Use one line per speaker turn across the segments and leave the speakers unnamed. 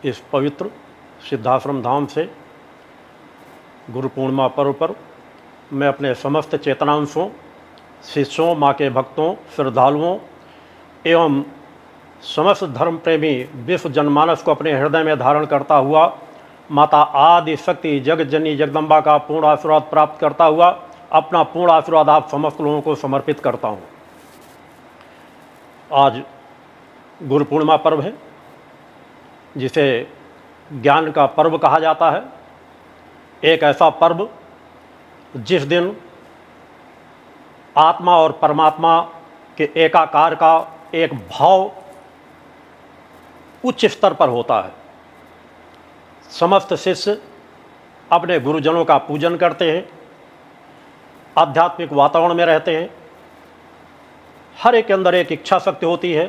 इस पवित्र सिद्धाश्रम धाम से गुरु पूर्णिमा पर्व पर मैं अपने समस्त चेतनांशों, शिष्यों, माँ के भक्तों, श्रद्धालुओं एवं समस्त धर्म प्रेमी विश्व जनमानस को अपने हृदय में धारण करता हुआ माता आदि शक्ति जगत जननी जगदम्बा का पूर्ण आशीर्वाद प्राप्त करता हुआ अपना पूर्ण आशीर्वाद आप समस्त लोगों को समर्पित करता हूँ। आज गुरु पूर्णिमा पर्व है, जिसे ज्ञान का पर्व कहा जाता है। एक ऐसा पर्व जिस दिन आत्मा और परमात्मा के एकाकार का एक भाव उच्च स्तर पर होता है। समस्त शिष्य अपने गुरुजनों का पूजन करते हैं, आध्यात्मिक वातावरण में रहते हैं। हर एक के अंदर एक इच्छा शक्ति होती है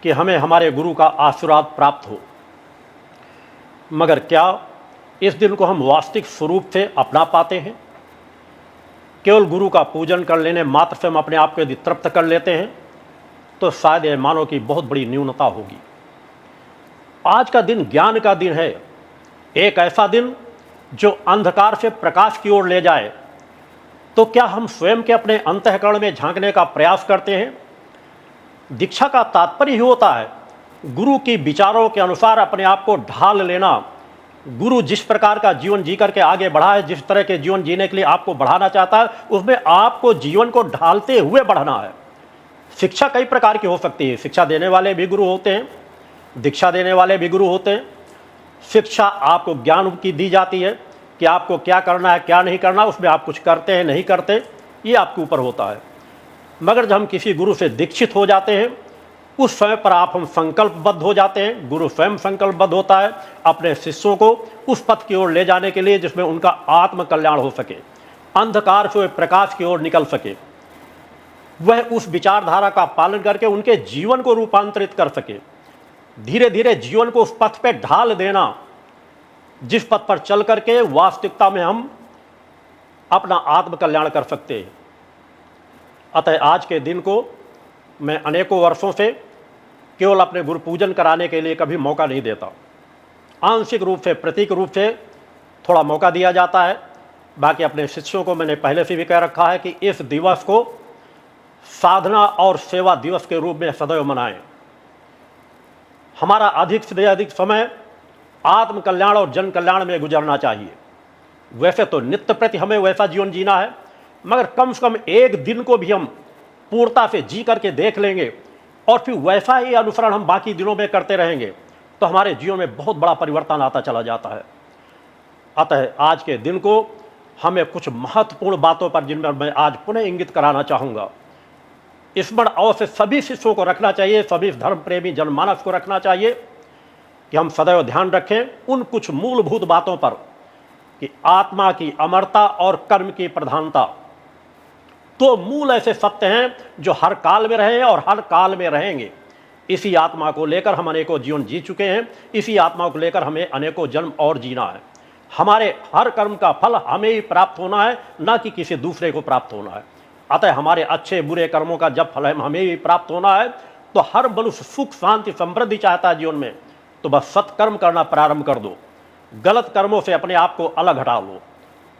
कि हमें हमारे गुरु का आशीर्वाद प्राप्त हो। मगर क्या इस दिन को हम वास्तविक स्वरूप से अपना पाते हैं? केवल गुरु का पूजन कर लेने मात्र से हम अपने आप को यदि तृप्त कर लेते हैं तो शायद ये मानव की बहुत बड़ी न्यूनता होगी। आज का दिन ज्ञान का दिन है, एक ऐसा दिन जो अंधकार से प्रकाश की ओर ले जाए। तो क्या हम स्वयं के अपने अंतःकरण में झांकने का प्रयास करते हैं? दीक्षा का तात्पर्य ही होता है गुरु की विचारों के अनुसार अपने आप को ढाल लेना। गुरु जिस प्रकार का जीवन जी करके आगे बढ़ा है, जिस तरह के जीवन जीने के लिए आपको बढ़ाना चाहता है, उसमें आपको जीवन को ढालते हुए बढ़ना है। शिक्षा कई प्रकार की हो सकती है। शिक्षा देने वाले भी गुरु होते हैं, दीक्षा देने वाले भी गुरु होते हैं। शिक्षा आपको ज्ञान की दी जाती है कि आपको क्या करना है, क्या नहीं करना, उसमें आप कुछ करते हैं नहीं करते, ये आपके ऊपर होता है। मगर जब हम किसी गुरु से दीक्षित हो जाते हैं उस समय पर हम संकल्पबद्ध हो जाते हैं। गुरु स्वयं संकल्पबद्ध होता है अपने शिष्यों को उस पथ की ओर ले जाने के लिए जिसमें उनका आत्म कल्याण हो सके, अंधकार से प्रकाश की ओर निकल सके। वह उस विचारधारा का पालन करके उनके जीवन को रूपांतरित कर सके। धीरे धीरे जीवन को उस पथ पे ढाल देना जिस पथ पर चल करके वास्तविकता में हम अपना आत्म कल्याण कर सकते हैं। अतः आज के दिन को मैं अनेकों वर्षों से केवल अपने गुरु पूजन कराने के लिए कभी मौका नहीं देता। आंशिक रूप से, प्रतीक रूप से थोड़ा मौका दिया जाता है। बाकी अपने शिष्यों को मैंने पहले से भी कह रखा है कि इस दिवस को साधना और सेवा दिवस के रूप में सदैव मनाएं। हमारा अधिक से अधिक समय आत्म कल्याण और जन कल्याण में गुजरना चाहिए। वैसे तो नित्य प्रति हमें वैसा जीवन जीना है, मगर कम से कम एक दिन को भी हम पूर्णता से जी करके देख लेंगे और फिर वैसा ही अनुसरण हम बाकी दिनों में करते रहेंगे तो हमारे जीवन में बहुत बड़ा परिवर्तन आता चला जाता है। अतः आज के दिन को हमें कुछ महत्वपूर्ण बातों पर जिन पर मैं आज पुनः इंगित कराना चाहूँगा। स्मरण अवश्य सभी शिष्यों को रखना चाहिए, सभी धर्म प्रेमी जनमानस को रखना चाहिए कि हम सदैव ध्यान रखें उन कुछ मूलभूत बातों पर कि आत्मा की अमरता और कर्म की प्रधानता। तो मूल ऐसे सत्य हैं जो हर काल में रहे और हर काल में रहेंगे। इसी आत्मा को लेकर हम अनेकों जीवन जी चुके हैं, इसी आत्मा को लेकर हमें अनेकों जन्म और जीना है। हमारे हर कर्म का फल हमें ही प्राप्त होना है, ना कि किसी दूसरे को प्राप्त होना है। अतः हमारे अच्छे बुरे कर्मों का जब फल हमें ही प्राप्त होना है तो हर मनुष्य सुख शांति समृद्धि चाहता है जीवन में, तो बस सत्कर्म करना प्रारंभ कर दो, गलत कर्मों से अपने आप को अलग हटा लो।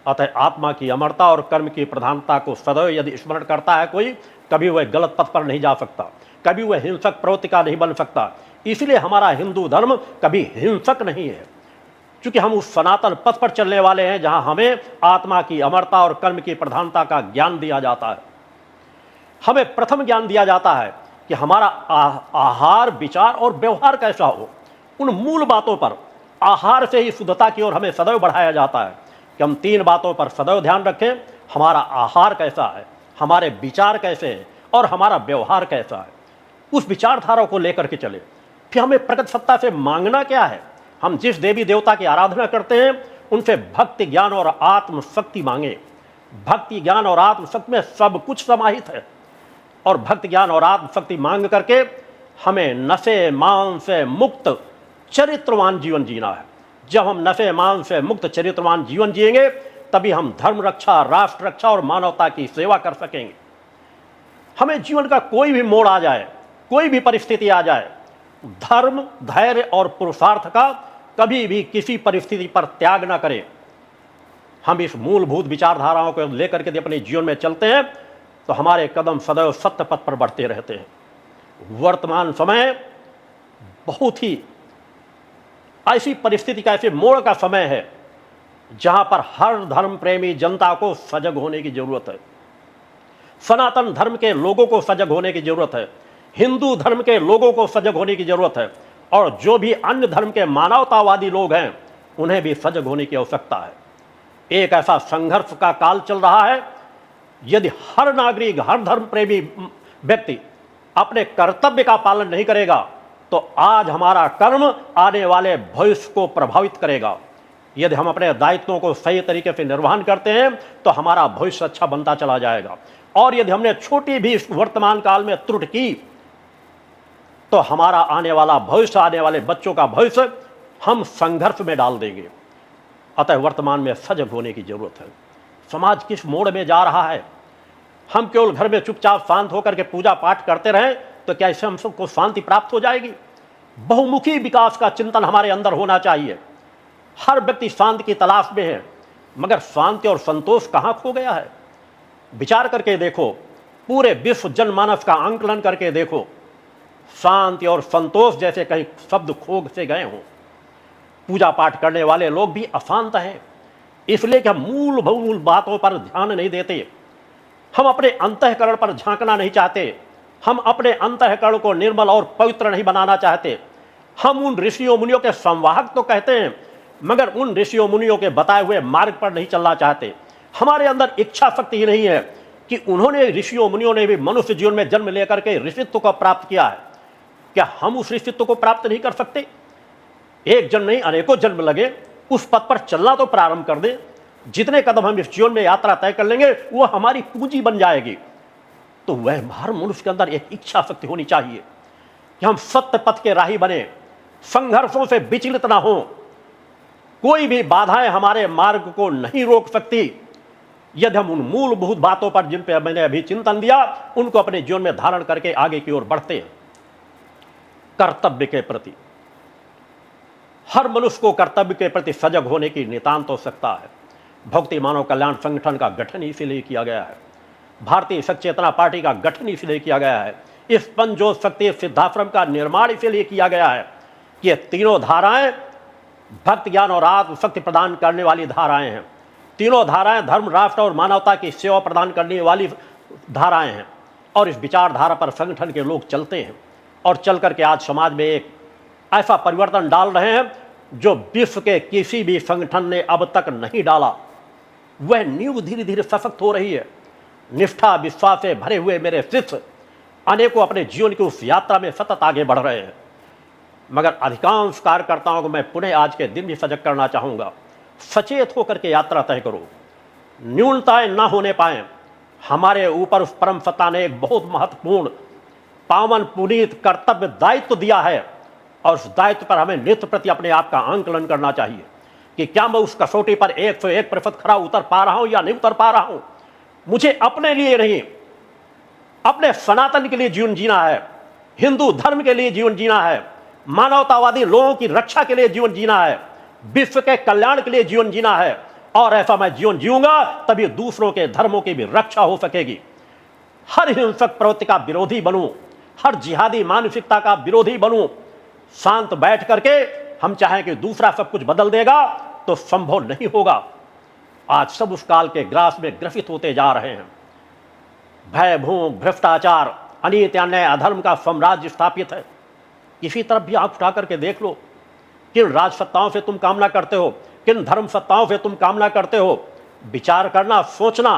अतः आत्मा की अमरता और कर्म की प्रधानता को सदैव यदि स्मरण करता है कोई, कभी वह गलत पथ पर नहीं जा सकता, कभी वह हिंसक प्रवृत्ति का नहीं बन सकता। इसलिए हमारा हिंदू धर्म कभी हिंसक नहीं है, क्योंकि हम उस सनातन पथ पर चलने वाले हैं जहां हमें आत्मा की अमरता और कर्म की प्रधानता का ज्ञान दिया जाता है। हमें प्रथम ज्ञान दिया जाता है कि हमारा आहार, विचार और व्यवहार कैसा हो। उन मूल बातों पर, आहार से ही शुद्धता की ओर हमें सदैव बढ़ाया जाता है कि हम 3 बातों पर सदैव ध्यान रखें। हमारा आहार कैसा है, हमारे विचार कैसे हैं और हमारा व्यवहार कैसा है। उस विचारधारा को लेकर के चले। फिर हमें प्रगट सत्ता से मांगना क्या है। हम जिस देवी देवता की आराधना करते हैं उनसे भक्ति, ज्ञान और आत्मशक्ति मांगे। भक्ति, ज्ञान और आत्मशक्ति में सब कुछ समाहित है और भक्ति, ज्ञान और आत्मशक्ति मांग करके हमें नशे मान से मुक्त चरित्रवान जीवन जीना है। जब हम नशे मान से मुक्त चरित्रवान जीवन जिएंगे तभी हम धर्म रक्षा, राष्ट्र रक्षा और मानवता की सेवा कर सकेंगे। हमें जीवन का कोई भी मोड़ आ जाए, कोई भी परिस्थिति आ जाए, धर्म, धैर्य और पुरुषार्थ का कभी भी किसी परिस्थिति पर त्याग ना करें। हम इस मूलभूत विचारधाराओं को लेकर के अपने जीवन में चलते हैं तो हमारे कदम सदैव सत्य पथ पर बढ़ते रहते हैं। वर्तमान समय बहुत ही ऐसी परिस्थिति का, ऐसे मोड़ का समय है जहां पर हर धर्म प्रेमी जनता को सजग होने की जरूरत है। सनातन धर्म के लोगों को सजग होने की जरूरत है, हिंदू धर्म के लोगों को सजग होने की जरूरत है, और जो भी अन्य धर्म के मानवतावादी लोग हैं उन्हें भी सजग होने की आवश्यकता है। एक ऐसा संघर्ष का काल चल रहा है, यदि हर नागरिक, हर धर्म प्रेमी व्यक्ति अपने कर्तव्य का पालन नहीं करेगा तो आज हमारा कर्म आने वाले भविष्य को प्रभावित करेगा। यदि हम अपने दायित्वों को सही तरीके से निर्वहन करते हैं तो हमारा भविष्य अच्छा बनता चला जाएगा, और यदि हमने छोटी भी वर्तमान काल में त्रुटि की तो हमारा आने वाला भविष्य, आने वाले बच्चों का भविष्य हम संघर्ष में डाल देंगे। अतः वर्तमान में सजग होने की जरूरत है। समाज किस मोड़ में जा रहा है? हम केवल घर में चुपचाप शांत होकर के पूजा पाठ करते रहें तो क्या इससे हम सबको शांति प्राप्त हो जाएगी? बहुमुखी विकास का चिंतन हमारे अंदर होना चाहिए। हर व्यक्ति शांति की तलाश में है, मगर शांति और संतोष कहाँ खो गया है? विचार करके देखो, पूरे विश्व जनमानस का आंकलन करके देखो, शांति और संतोष जैसे कहीं शब्द खो से गए हों। पूजा पाठ करने वाले लोग भी अशांत हैं, इसलिए कि हम मूल बातों पर ध्यान नहीं देते। हम अपने अंतःकरण पर झांकना नहीं चाहते, हम अपने अंतःकरण को निर्मल और पवित्र नहीं बनाना चाहते। हम उन ऋषियों मुनियों के संवाहक तो कहते हैं, मगर उन ऋषियों मुनियों के बताए हुए मार्ग पर नहीं चलना चाहते। हमारे अंदर इच्छा शक्ति ही नहीं है कि उन्होंने, ऋषियों मुनियों ने भी मनुष्य जीवन में जन्म लेकर के ऋषित्व को प्राप्त किया है, क्या हम उस ऋषित्व को प्राप्त नहीं कर सकते? एक जन्म नहीं, अनेकों जन्म लगे, उस पथ पर चलना तो प्रारंभ कर दें। जितने कदम हम इस जीवन में यात्रा तय कर लेंगे वो हमारी पूंजी बन जाएगी। तो वह हर मनुष्य के अंदर एक इच्छा शक्ति होनी चाहिए कि हम सत्य पथ के राही बने, संघर्षों से विचलित ना हो। कोई भी बाधाएं हमारे मार्ग को नहीं रोक सकती यदि हम उन मूलभूत बातों पर, जिन पे मैंने अभी चिंतन दिया, उनको अपने जीवन में धारण करके आगे की ओर बढ़ते हैं। कर्तव्य के प्रति, हर मनुष्य को कर्तव्य के प्रति सजग होने की नितांत आवश्यकता है। भक्ति मानव कल्याण संगठन का गठन इसीलिए किया गया है, भारतीय सचेतना पार्टी का गठन इसीलिए किया गया है, इस पंचज्योत शक्ति सिद्धाश्रम का निर्माण इसीलिए किया गया है कि ये तीनों धाराएं भक्ति, ज्ञान और आत्मशक्ति प्रदान करने वाली धाराएं हैं। तीनों धाराएं धर्म, राष्ट्र और मानवता की सेवा प्रदान करने वाली धाराएं हैं, और इस विचारधारा पर संगठन के लोग चलते हैं और चल करके आज समाज में एक ऐसा परिवर्तन डाल रहे हैं जो विश्व के किसी भी संगठन ने अब तक नहीं डाला। वह नींव धीरे धीरे सशक्त हो रही है। निष्ठा विश्वास से भरे हुए मेरे शिष्य अनेकों अपने जीवन की उस यात्रा में सतत आगे बढ़ रहे हैं, मगर अधिकांश कार्यकर्ताओं को मैं पुनः आज के दिन भी सजग करना चाहूँगा। सचेत होकर के यात्रा तय करो, न्यूनताएं ना होने पाए। हमारे ऊपर उस परम सत्ता ने एक बहुत महत्वपूर्ण, पावन, पुनीत कर्तव्य दायित्व दिया है, और उस दायित्व पर हमें नित्य प्रति अपने आप का आंकलन करना चाहिए कि क्या मैं उस कसौटी पर 101% खरा उतर पा रहा हूं या नहीं उतर पा रहा हूं। मुझे अपने लिए नहीं, अपने सनातन के लिए जीवन जीना है, हिंदू धर्म के लिए जीवन जीना है, मानवतावादी लोगों की रक्षा के लिए जीवन जीना है, विश्व के कल्याण के लिए जीवन जीना है। और ऐसा मैं जीवन जीऊंगा तभी दूसरों के धर्मों की भी रक्षा हो सकेगी। हर हिंसक प्रवृत्ति का विरोधी बनूं, हर जिहादी मानसिकता का विरोधी बनूं। शांत बैठ करके हम चाहें कि दूसरा सब कुछ बदल देगा तो संभव नहीं होगा। आज सब उस काल के ग्रास में ग्रसित होते जा रहे हैं। भय, भूख, भ्रष्टाचार, अनीति, अन्याय, अधर्म का साम्राज्य स्थापित है। इसी तरफ भी आंख उठा करके देख लो, किन राज सत्ताओं से तुम कामना करते हो, किन धर्म सत्ताओं से तुम कामना करते हो। विचार करना, सोचना,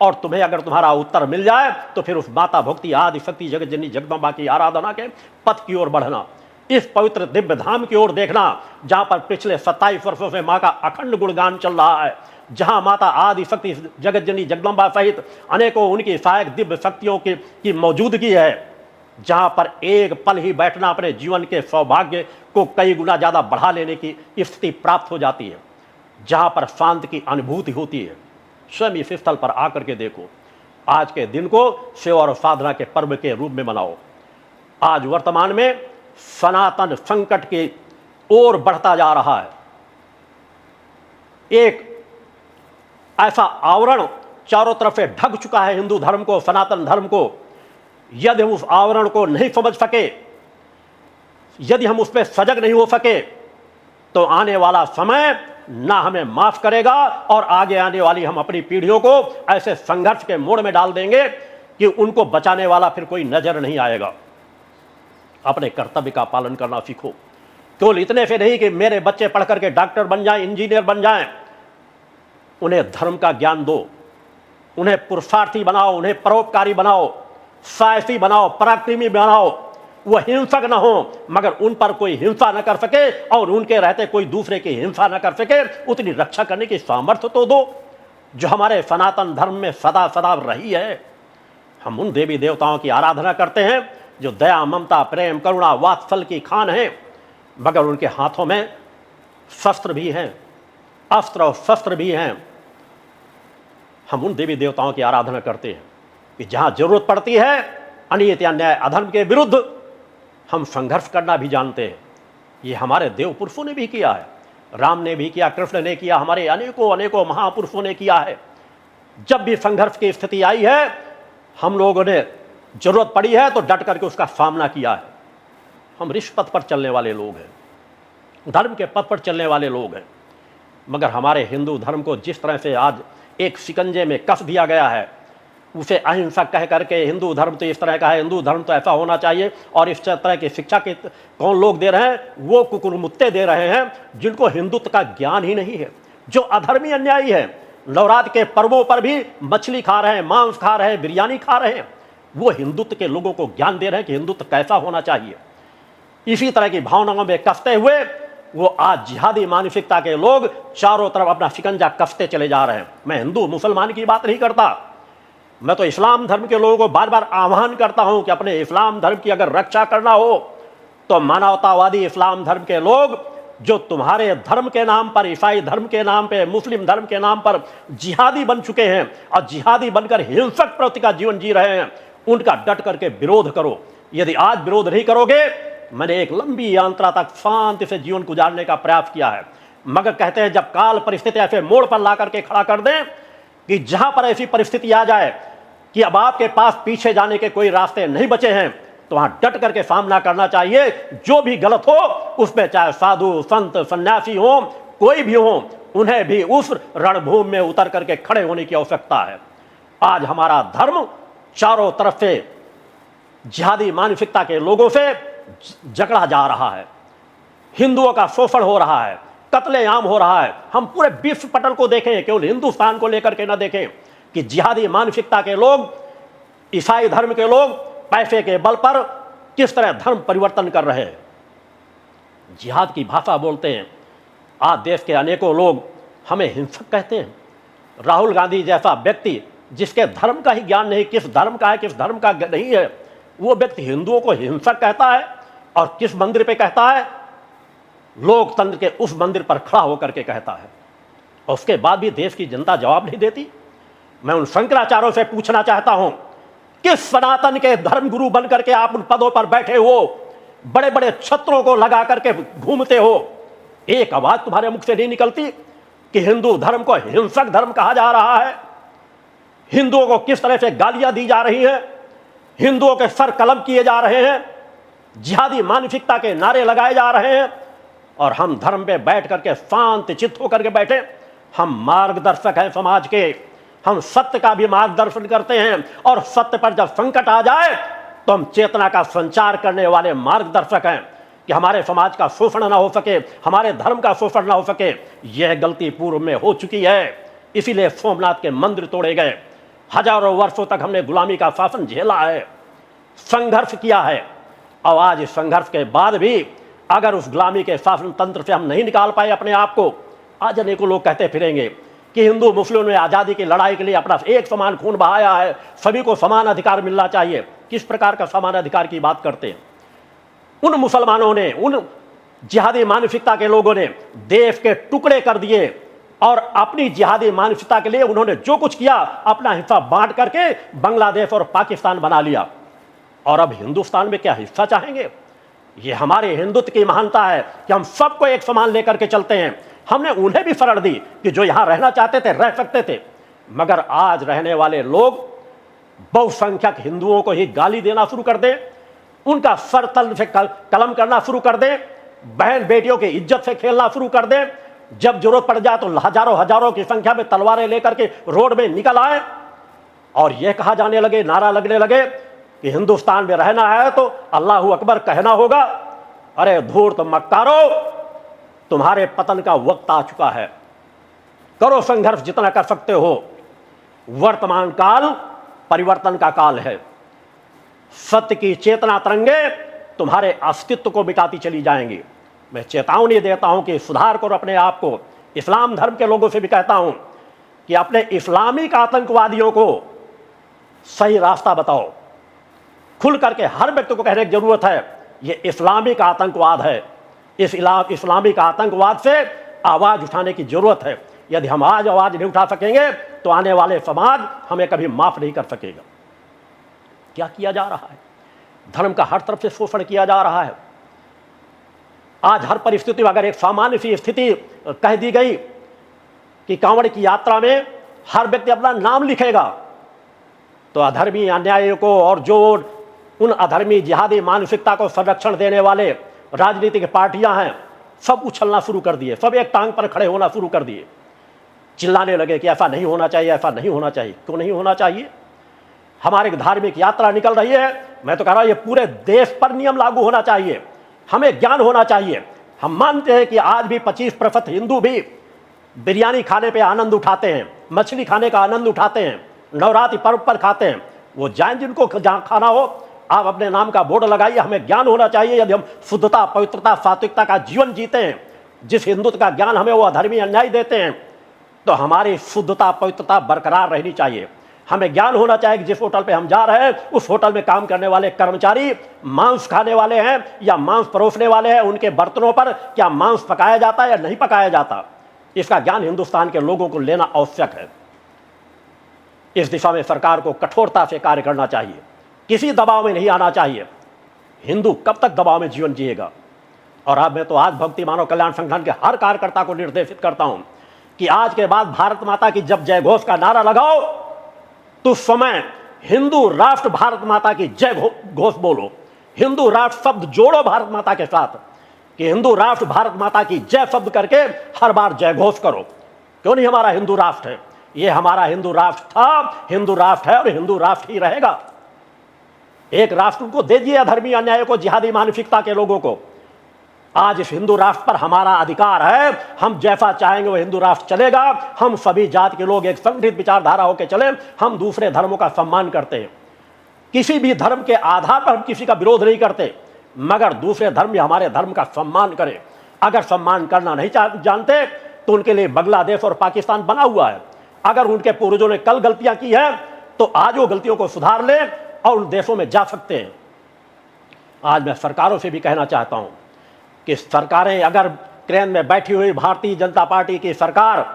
और तुम्हें अगर तुम्हारा उत्तर मिल जाए तो फिर उस माता भक्ति आदि शक्ति जगत जननी जगदम्बा की आराधना के पथ की ओर बढ़ना, इस पवित्र दिव्य धाम की ओर देखना जहां पर पिछले 27 वर्षों से मां का अखंड गुणगान चल रहा है, जहां माता आदि शक्ति जगत जननी जगदम्बा सहित अनेकों उनकी सहायक दिव्य शक्तियों की मौजूदगी है, जहां पर एक पल ही बैठना अपने जीवन के सौभाग्य को कई गुना ज्यादा बढ़ा लेने की स्थिति प्राप्त हो जाती है, जहां पर शांति की अनुभूति होती है। स्वयं इस स्थल पर आकर के देखो। आज के दिन को सेवा और साधना के पर्व के रूप में मनाओ। आज वर्तमान में सनातन संकट की ओर बढ़ता जा रहा है। एक ऐसा आवरण चारों तरफ से ढक चुका है हिंदू धर्म को, सनातन धर्म को। यदि हम उस आवरण को नहीं समझ सके, यदि हम उस पर सजग नहीं हो सके, तो आने वाला समय ना हमें माफ करेगा और आगे आने वाली हम अपनी पीढ़ियों को ऐसे संघर्ष के मोड़ में डाल देंगे कि उनको बचाने वाला फिर कोई नजर नहीं आएगा। अपने कर्तव्य का पालन करना सीखो। केवल इतने से नहीं कि मेरे बच्चे पढ़ करके डॉक्टर बन जाएं, इंजीनियर बन जाएं। उन्हें धर्म का ज्ञान दो, उन्हें पुरुषार्थी बनाओ, उन्हें परोपकारी बनाओ, साहसी बनाओ, पराक्रमी बनाओ। वो हिंसक न हो, मगर उन पर कोई हिंसा न कर सके और उनके रहते कोई दूसरे की हिंसा न कर सके, उतनी रक्षा करने की सामर्थ्य तो दो जो हमारे सनातन धर्म में सदा सदा रही है। हम उन देवी देवताओं की आराधना करते हैं जो दया, ममता, प्रेम, करुणा, वात्सल्य की खान हैं, मगर उनके हाथों में शस्त्र भी हैं, अस्त्र और शस्त्र भी हैं। हम उन देवी देवताओं की आराधना करते हैं कि जहां जरूरत पड़ती है अनियत, अन्याय, अधर्म के विरुद्ध हम संघर्ष करना भी जानते हैं। ये हमारे देव पुरुषों ने भी किया है, राम ने भी किया, कृष्ण ने किया, हमारे अनेकों अनेकों महापुरुषों ने किया है। जब भी संघर्ष की स्थिति आई है, हम लोगों ने जरूरत पड़ी है तो डट करके उसका सामना किया है। हम ऋषि पथ पर चलने वाले लोग हैं, धर्म के पथ पर चलने वाले लोग हैं, मगर हमारे हिंदू धर्म को जिस तरह से आज एक शिकंजे में कस दिया गया है, उसे अहिंसक कह करके हिंदू धर्म तो इस तरह का है, हिंदू धर्म तो ऐसा होना चाहिए, और इस तरह की शिक्षा के कौन लोग दे रहे हैं? वो कुकुरमुत्ते दे रहे हैं जिनको हिंदुत्व का ज्ञान ही नहीं है, जो अधर्मी अन्यायी है। नवरात्र के पर्वों पर भी मछली खा रहे हैं, मांस खा रहे हैं, बिरयानी खा रहे हैं। वो हिंदुत्व के लोगों को ज्ञान दे रहे हैं कि हिंदुत्व कैसा होना चाहिए। इसी तरह की भावनाओं में कसते हुए वो आज जिहादी मानसिकता के लोग चारों तरफ अपना शिकंजा कसते चले जा रहे हैं। मैं हिंदू मुसलमान की बात नहीं करता, मैं तो इस्लाम धर्म के लोगों को बार बार आह्वान करता हूं कि अपने इस्लाम धर्म की अगर रक्षा करना हो तो मानवतावादी इस्लाम धर्म के लोग जो तुम्हारे धर्म के नाम पर, ईसाई धर्म के नाम पे, मुस्लिम धर्म के नाम पर जिहादी बन चुके हैं और जिहादी बनकर हिंसक प्रवृत्ति का जीवन जी रहे हैं, उनका डट करके विरोध करो। यदि आज विरोध नहीं करोगे, मैंने एक लंबी यात्रा तक शांति से जीवन गुजारने का प्रयास किया है, मगर कहते हैं जब काल परिस्थिति ऐसे मोड़ पर ला करके खड़ा कर दें कि जहां पर ऐसी परिस्थिति आ जाए कि अब आपके पास पीछे जाने के कोई रास्ते नहीं बचे हैं, तो वहां डट करके सामना करना चाहिए। जो भी गलत हो उसमें, चाहे साधु, संत, सन्यासी हो, कोई भी हो, उन्हें भी उस रणभूमि में उतर करके खड़े होने की आवश्यकता है। आज हमारा धर्म चारों तरफ से जिहादी मानसिकता के लोगों से जकड़ा जा रहा है, हिंदुओं का शोषण हो रहा है, कत्लेआम हो रहा है। हम पूरे विश्व पटल को देखें, केवल हिंदुस्तान को लेकर के न देखें कि जिहादी मानसिकता के लोग, ईसाई धर्म के लोग पैसे के बल पर किस तरह धर्म परिवर्तन कर रहे हैं, जिहाद की भाषा बोलते हैं। आज देश के अनेकों लोग हमें हिंसक कहते हैं। राहुल गांधी जैसा व्यक्ति जिसके धर्म का ही ज्ञान नहीं, किस धर्म का है किस धर्म का नहीं है, वो व्यक्ति हिंदुओं को हिंसक कहता है और किस मंदिर पे कहता है? लोकतंत्र के उस मंदिर पर खड़ा होकर के कहता है, और उसके बाद भी देश की जनता जवाब नहीं देती। मैं उन शंकराचार्यों से पूछना चाहता हूं, किस सनातन के धर्म गुरु बनकर के आप उन पदों पर बैठे हो, बड़े बड़े छत्रों को लगा करके घूमते हो, एक आवाज तुम्हारे मुख से नहीं निकलती कि हिंदू धर्म को हिंसक धर्म कहा जा रहा है, हिंदुओं को किस तरह से गालियां दी जा रही हैं, हिंदुओं के सर कलम किए जा रहे हैं, जिहादी मानसिकता के नारे लगाए जा रहे हैं, और हम धर्म पे बैठ करके शांत चित्त होकर के बैठे। हम मार्गदर्शक हैं समाज के, हम सत्य का भी मार्गदर्शन करते हैं, और सत्य पर जब संकट आ जाए तो हम चेतना का संचार करने वाले मार्गदर्शक हैं कि हमारे समाज का शोषण ना हो सके, हमारे धर्म का शोषण ना हो सके। यह गलती पूर्व में हो चुकी है, इसीलिए सोमनाथ के मंदिर तोड़े गए। हजारों वर्षों तक हमने गुलामी का शासन झेला है, संघर्ष किया है, और आज इस संघर्ष के बाद भी अगर उस गुलामी के शासन तंत्र से हम नहीं निकाल पाए अपने आप को, आज अनेकों लोग कहते फिरेंगे कि हिंदू मुस्लिम ने आज़ादी की लड़ाई के लिए अपना एक समान खून बहाया है, सभी को समान अधिकार मिलना चाहिए। किस प्रकार का समान अधिकार की बात करते हैं? उन मुसलमानों ने, उन जिहादी मानसिकता के लोगों ने देश के टुकड़े कर दिए, और अपनी जिहादी मानसिकता के लिए उन्होंने जो कुछ किया, अपना हिस्सा बांट करके बांग्लादेश और पाकिस्तान बना लिया। और अब हिंदुस्तान में क्या हिस्सा चाहेंगे? ये हमारे हिंदुत्व की महानता है कि हम सबको एक समान लेकर के चलते हैं। हमने उन्हें भी शरण दी कि जो यहां रहना चाहते थे रह सकते थे, मगर आज रहने वाले लोग बहुसंख्यक हिंदुओं को ही गाली देना शुरू कर दें, उनका सर तल से कलम करना शुरू कर दें, बहन बेटियों की इज्जत से खेलना शुरू कर दें। जब जरूरत पड़ जाए तो हजारों हजारों की संख्या में तलवारें लेकर के रोड में निकल आए और यह कहा जाने लगे, नारा लगने लगे कि हिंदुस्तान में रहना है तो अल्लाह अकबर कहना होगा। अरे धूर्त मक्कारो, तुम्हारे पतन का वक्त आ चुका है। करो संघर्ष जितना कर सकते हो। वर्तमान काल परिवर्तन का काल है। सत्य की चेतना तरंगे तुम्हारे अस्तित्व को मिटाती चली जाएंगी। मैं चेतावनी देता हूं कि सुधार करो अपने आप को। इस्लाम धर्म के लोगों से भी कहता हूं कि अपने इस्लामिक आतंकवादियों को सही रास्ता बताओ। खुल करके हर व्यक्ति को कहने की जरूरत है, यह इस्लामिक आतंकवाद है। इस इस्लामिक आतंकवाद से आवाज उठाने की जरूरत है। यदि हम आज आवाज नहीं उठा सकेंगे तो आने वाले समाज हमें कभी माफ नहीं कर सकेगा। क्या किया जा रहा है? धर्म का हर तरफ से शोषण किया जा रहा है। आज हर परिस्थिति में अगर एक सामान्य सी स्थिति कह दी गई कि कांवड़ की यात्रा में हर व्यक्ति अपना नाम लिखेगा, तो अधर्मी अन्याय को और जो उन अधर्मी जिहादी मानसिकता को संरक्षण देने वाले राजनीतिक पार्टियां हैं, सब उछलना शुरू कर दिए। सब एक टांग पर खड़े होना शुरू कर दिए। चिल्लाने लगे कि ऐसा नहीं होना चाहिए, ऐसा नहीं होना चाहिए। क्यों नहीं होना चाहिए? हमारी धार्मिक यात्रा निकल रही है। मैं तो कह रहा हूं ये पूरे देश पर नियम लागू होना चाहिए। हमें ज्ञान होना चाहिए। हम मानते हैं कि आज भी 25% हिंदू भी बिरयानी खाने पे आनंद उठाते हैं, मछली खाने का आनंद उठाते हैं, नवरात्रि पर्व पर खाते हैं। वो जाए जिनको जहाँ खाना हो, आप अपने नाम का बोर्ड लगाइए। हमें ज्ञान होना चाहिए। यदि हम शुद्धता, पवित्रता, सात्विकता का जीवन जीते हैं, जिस हिंदुत्व का ज्ञान हमें वो अधर्मी अन्याय देते हैं, तो हमारी शुद्धता, पवित्रता बरकरार रहनी चाहिए। हमें ज्ञान होना चाहिए कि जिस होटल पे हम जा रहे हैं उस होटल में काम करने वाले कर्मचारी मांस खाने वाले हैं या मांस परोसने वाले हैं, उनके बर्तनों पर क्या मांस पकाया जाता है या नहीं पकाया जाता, इसका ज्ञान हिंदुस्तान के लोगों को लेना आवश्यक है। इस दिशा में सरकार को कठोरता से कार्य करना चाहिए। किसी दबाव में नहीं आना चाहिए। हिंदू कब तक दबाव में जीवन जिएगा? और अब मैं तो आज भक्ति मानव कल्याण संगठन के हर कार्यकर्ता को निर्देशित करता हूं कि आज के बाद भारत माता की जब जय घोष का नारा लगाओ तो उस समय हिंदू राष्ट्र भारत माता की जय घोष बोलो। हिंदू राष्ट्र शब्द जोड़ो भारत माता के साथ कि हिंदू राष्ट्र भारत माता की जय शब्द करके हर बार जय घोष करो। क्यों नहीं? हमारा हिंदू राष्ट्र है। ये हमारा हिंदू राष्ट्र था, हिंदू राष्ट्र है और हिंदू राष्ट्र ही रहेगा। एक राष्ट्र को दे दिए अधर्मी अन्याय को, जिहादी मानसिकता के लोगों को। आज इस हिंदू राष्ट्र पर हमारा अधिकार है। हम जैसा चाहेंगे वो हिंदू राष्ट्र चलेगा। हम सभी जाति के लोग एक संगठित विचारधारा होकर चले। हम दूसरे धर्मों का सम्मान करते हैं। किसी भी धर्म के आधार पर हम किसी का विरोध नहीं करते, मगर दूसरे धर्म या हमारे धर्म का सम्मान करें। अगर सम्मान करना नहीं जानते तो उनके लिए बांग्लादेश और पाकिस्तान बना हुआ है। अगर उनके पूर्वजों ने कल गलतियां की है तो आज वो गलतियों को सुधार ले और उन देशों में जा सकते हैं। आज मैं सरकारों से भी कहना चाहता हूं कि सरकारें, अगर क्रेन में बैठी हुई भारतीय जनता पार्टी की सरकार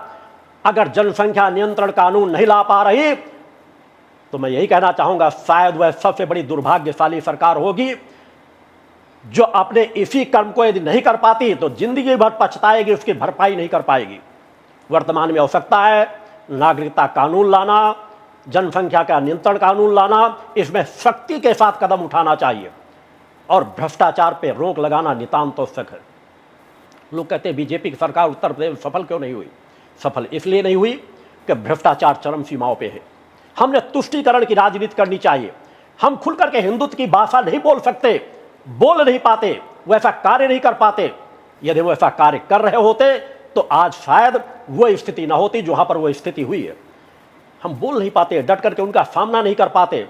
अगर जनसंख्या नियंत्रण कानून नहीं ला पा रही तो मैं यही कहना चाहूंगा, शायद वह सबसे बड़ी दुर्भाग्यशाली सरकार होगी जो अपने इसी कर्म को यदि नहीं कर पाती तो जिंदगी भर पछताएगी, उसकी भरपाई नहीं कर पाएगी। वर्तमान में आवश्यकता है नागरिकता कानून लाना, जनसंख्या का नियंत्रण कानून लाना। इसमें सख्ती के साथ कदम उठाना चाहिए और भ्रष्टाचार पे रोक लगाना नितांत आवश्यक है। लोग कहते हैं बीजेपी की सरकार उत्तर प्रदेश में सफल क्यों नहीं हुई? सफल इसलिए नहीं हुई कि भ्रष्टाचार चरम सीमाओं पे है। हमने तुष्टीकरण की राजनीति करनी चाहिए। हम खुल करके हिंदुत्व की भाषा नहीं बोल सकते, बोल नहीं पाते, वैसा कार्य नहीं कर पाते। यदि वो ऐसा कार्य कर रहे होते तो आज शायद वो स्थिति ना होती जहां पर वो स्थिति हुई है। हम बोल नहीं पाते, डट करके उनका सामना नहीं कर पाते।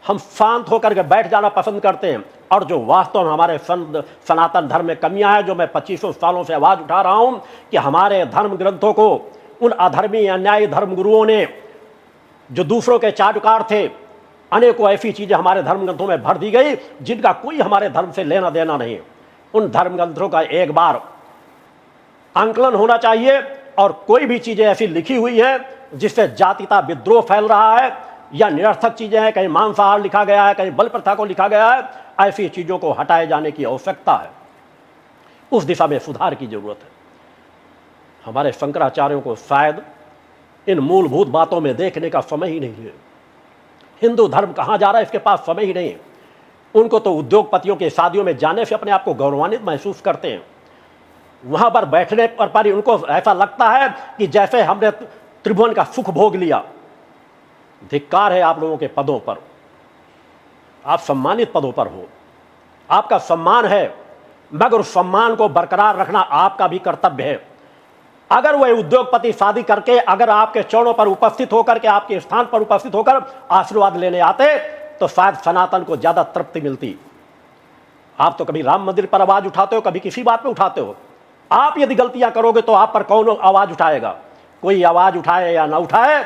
हम शांत होकर के बैठ जाना पसंद करते हैं। और जो वास्तव में हमारे सनातन धर्म में कमियां हैं, जो मैं 2500 सालों से आवाज उठा रहा हूं कि हमारे धर्म ग्रंथों को उन अधर्मी अन्यायी धर्मगुरुओं ने जो दूसरों के चाटुकार थे, अनेकों ऐसी चीजें हमारे धर्म ग्रंथों में भर दी गई जिनका कोई हमारे धर्म से लेना देना नहीं। उन धर्म ग्रंथों का एक बार आंकलन होना चाहिए। और कोई भी चीजें ऐसी लिखी हुई है जिससे जातिता विद्रोह फैल रहा है या निरर्थक चीजें हैं, कहीं मांसाहार लिखा गया है, कहीं बल प्रथा को लिखा गया है, ऐसी चीज़ों को हटाए जाने की आवश्यकता है। उस दिशा में सुधार की जरूरत है। हमारे शंकराचार्यों को शायद इन मूलभूत बातों में देखने का समय ही नहीं है। हिंदू धर्म कहाँ जा रहा है इसके पास समय ही नहीं है। उनको तो उद्योगपतियों के शादियों में जाने से अपने आप को गौरवान्वित महसूस करते हैं। वहां पर बैठने पर उनको ऐसा लगता है कि जैसे हमने त्रिभुवन का सुख भोग लिया। धिक्कार है आप लोगों के पदों पर। आप सम्मानित पदों पर हो, आपका सम्मान है, मगर उस सम्मान को बरकरार रखना आपका भी कर्तव्य है। अगर वह उद्योगपति शादी करके अगर आपके चरणों पर उपस्थित होकर के आपके स्थान पर उपस्थित होकर आशीर्वाद लेने आते तो शायद सनातन को ज्यादा तृप्ति मिलती। आप तो कभी राम मंदिर पर आवाज उठाते हो, कभी किसी बात पे उठाते हो। आप यदि गलतियां करोगे तो आप पर कौन आवाज उठाएगा? कोई आवाज उठाए या ना उठाए,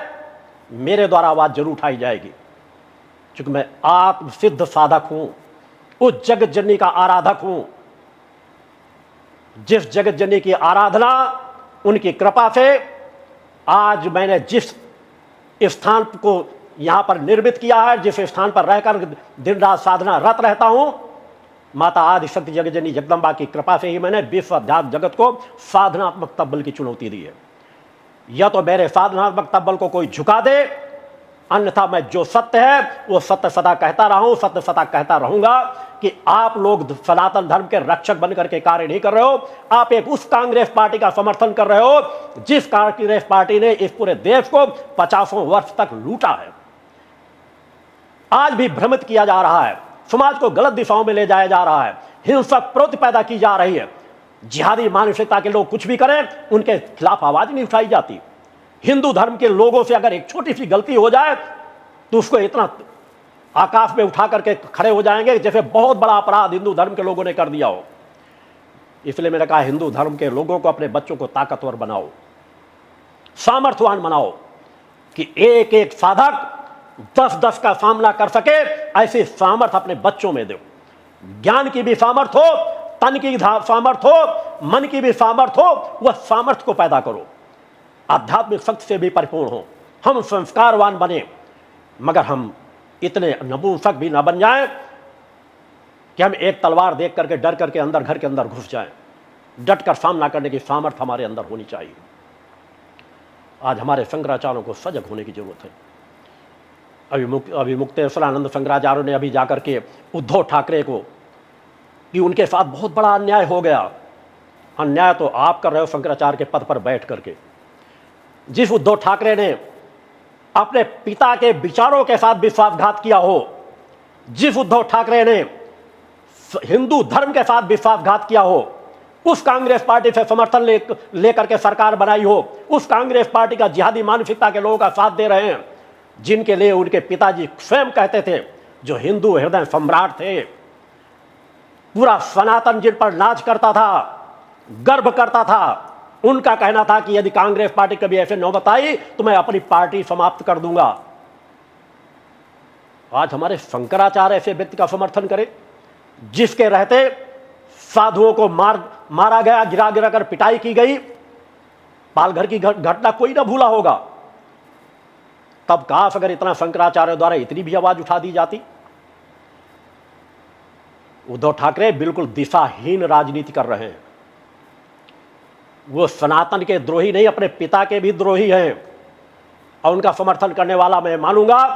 मेरे द्वारा आवाज जरूर उठाई जाएगी, क्योंकि मैं आत्मसिद्ध साधक हूं, उस जगत जननी का आराधक हूं। जिस जगत जननी की आराधना, उनकी कृपा से आज मैंने जिस स्थान को यहां पर निर्मित किया है, जिस स्थान पर रहकर दिन रात साधना रत रहता हूं, माता आदिशक्ति जगत जननी जगदम्बा की कृपा से ही मैंने विश्व अध्यात्म जगत को साधनात्मक तब्बल की चुनौती दी है। या तो मेरे साधनात्मक तब्बल को कोई झुका दे, अन्यथा मैं जो सत्य है वो सत्य सदा कहता रहा हूं, सत्य सदा कहता रहूंगा कि आप लोग सनातन धर्म के रक्षक बनकर के कार्य नहीं कर रहे हो। आप एक उस कांग्रेस पार्टी का समर्थन कर रहे हो जिस कांग्रेस पार्टी ने इस पूरे देश को 50 वर्ष तक लूटा है। आज भी भ्रमित किया जा रहा है, समाज को गलत दिशाओं में ले जाया जा रहा है, हिंसक प्रवृत्ति पैदा की जा रही है। जिहादी मानसिकता के लोग कुछ भी करें, उनके खिलाफ आवाज नहीं उठाई जाती। हिंदू धर्म के लोगों से अगर एक छोटी सी गलती हो जाए तो उसको इतना आकाश में उठा करके खड़े हो जाएंगे जैसे बहुत बड़ा अपराध हिंदू धर्म के लोगों ने कर दिया हो। इसलिए मैंने कहा, हिंदू धर्म के लोगों को, अपने बच्चों को ताकतवर बनाओ, सामर्थ्यवान बनाओ कि एक एक साधक 10-10 का सामना कर सके। ऐसी सामर्थ्य अपने बच्चों में दो। ज्ञान की भी सामर्थ्य हो, तन की सामर्थ्य हो, मन की भी सामर्थ्य हो, वह सामर्थ्य को पैदा करो। आध्यात्मिक शक्ति से भी परिपूर्ण हो, हम संस्कारवान बने, मगर हम इतने नपुंसक भी न बन जाएं कि हम एक तलवार देख करके डर करके अंदर घर के अंदर घुस जाएं। डट कर सामना करने की सामर्थ्य हमारे अंदर होनी चाहिए। आज हमारे शंकराचार्यों को सजग होने की जरूरत है। अभी मुक्तेश्वरानंद शंकराचार्य ने अभी जाकर के उद्धव ठाकरे को कि उनके साथ बहुत बड़ा अन्याय हो गया। अन्याय तो आप कर रहे हो शंकराचार्य के पद पर बैठ करके। जिस उद्धव ठाकरे ने अपने पिता के विचारों के साथ विश्वासघात किया हो, जिस उद्धव ठाकरे ने हिंदू धर्म के साथ विश्वासघात किया हो, उस कांग्रेस पार्टी से समर्थन लेकर के सरकार बनाई हो, उस कांग्रेस पार्टी का जिहादी मानसिकता के लोगों का साथ दे रहे हैं, जिनके लिए उनके पिताजी स्वयं कहते थे, जो हिंदू हृदय सम्राट थे, पूरा सनातन जिन पर नाच करता था, गर्व करता था, उनका कहना था कि यदि कांग्रेस पार्टी कभी ऐसे नौबत आई तो मैं अपनी पार्टी समाप्त कर दूंगा। आज हमारे शंकराचार्य ऐसे व्यक्ति का समर्थन करे जिसके रहते साधुओं को मारा गया, गिरा गिरा कर पिटाई की गई। पालघर की घटना कोई ना भूला होगा। तब काश अगर इतना शंकराचार्य द्वारा इतनी भी आवाज उठा दी जाती। उद्धव ठाकरे बिल्कुल दिशाहीन राजनीति कर रहे हैं। वो सनातन के द्रोही नहीं, अपने पिता के भी द्रोही हैं। और उनका समर्थन करने वाला मैं मानूंगा